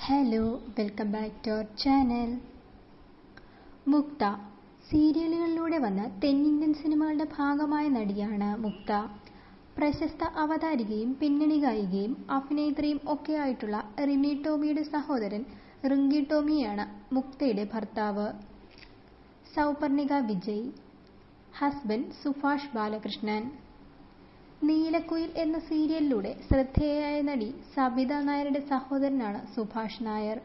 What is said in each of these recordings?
Hello, welcome back to our channel. Mukta സീരിയലുകളിലൂടെ വന്ന തെന്നിന്ത്യൻ സിനിമകളുടെ ഭാഗമായ നടിയാണ് മുക്ത. പ്രശസ്ത അവതാരികയും പിന്നണി ഗായികയും അഭിനേത്രിയും ഒക്കെയായിട്ടുള്ള റിമി ടോമിയുടെ സഹോദരൻ റിങ്കി ടോമിയാണ് മുക്തയുടെ ഭർത്താവ്. സൗപർണിക വിജയ്. ഹസ്ബൻഡ് സുഭാഷ് ബാലകൃഷ്ണൻ. നീലക്കുയിൽ എന്ന സീരിയലിലൂടെ ശ്രദ്ധേയയായ നടി സബിത നായരുടെ സഹോദരനാണ് സുഭാഷ് നായർ.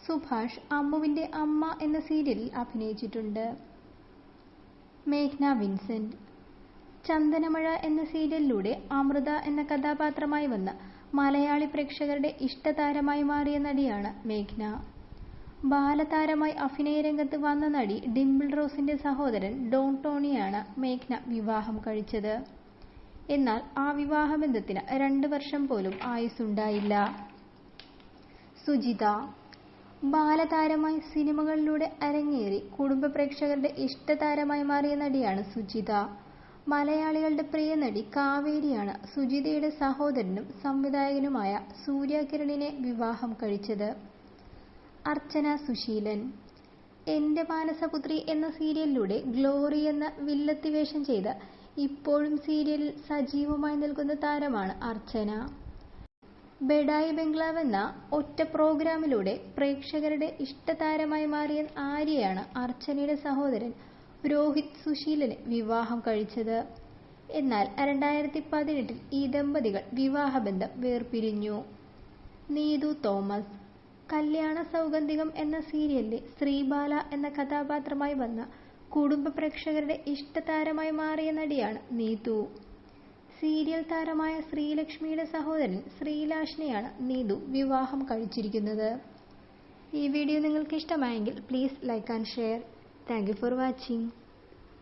സുഭാഷ് അമ്മുവിന്റെ അമ്മ എന്ന സീരിയലിൽ അഭിനയിച്ചിട്ടുണ്ട്. മേഘ്ന വിൻസെന്റ്. ചന്ദനമഴ എന്ന സീരിയലിലൂടെ അമൃത എന്ന കഥാപാത്രമായി വന്ന മലയാളി പ്രേക്ഷകരുടെ ഇഷ്ടതാരമായി മാറിയ നടിയാണ് മേഘ്ന. ബാലതാരമായി അഭിനയരംഗത്ത് വന്ന നടി ഡിംപിൾ റോസിന്റെ സഹോദരൻ ഡോൺ ടോണിയാണ് മേഘ്ന വിവാഹം കഴിച്ചത്. എന്നാൽ ആ വിവാഹബന്ധത്തിന് 2 വർഷം പോലും ആയുസ്സുണ്ടായില്ല. സുജിത. ബാലതാരമായി സിനിമകളിലൂടെ അരങ്ങേറി കുടുംബ പ്രേക്ഷകരുടെ ഇഷ്ടതാരമായി മാറിയ നടിയാണ് സുജിത. മലയാളികളുടെ പ്രിയ നടി കാവേരിയാണ് സുജിതയുടെ സഹോദരനും സംവിധായകനുമായ സൂര്യ കിരണിനെ വിവാഹം കഴിച്ചത്. അർച്ചന സുശീലൻ. എന്റെ മാനസപുത്രി എന്ന സീരിയലിലൂടെ ഗ്ലോറി എന്ന വില്ലത്തി വേഷം ചെയ്ത് ഇപ്പോഴും സീരിയലിൽ സജീവമായി നിൽക്കുന്ന താരമാണ് അർച്ചന. ബഡായി ബംഗ്ലാവ് എന്ന ഒറ്റ പ്രോഗ്രാമിലൂടെ പ്രേക്ഷകരുടെ ഇഷ്ടതാരമായി മാറിയ ആര്യയാണ് അർച്ചനയുടെ സഹോദരൻ രോഹിത് സുശീലനെ വിവാഹം കഴിച്ചത്. എന്നാൽ 2018 ഈ ദമ്പതികൾ വിവാഹബന്ധം വേർപിരിഞ്ഞു. നീതു തോമസ്. കല്യാണ സൗഗന്ധികം എന്ന സീരിയലിലെ ശ്രീബാല എന്ന കഥാപാത്രമായി വന്ന കുടുംബ പ്രേക്ഷകരുടെ ഇഷ്ടതാരമായി മാറിയ നടിയാണ് നീതു. സീരിയൽ താരമായ ശ്രീലക്ഷ്മിയുടെ സഹോദരൻ ശ്രീലാഷിനെയാണ് നീതു വിവാഹം കഴിച്ചിരിക്കുന്നത്. ഈ വീഡിയോ നിങ്ങൾക്ക് ഇഷ്ടമായെങ്കിൽ please like and share. Thank you for watching.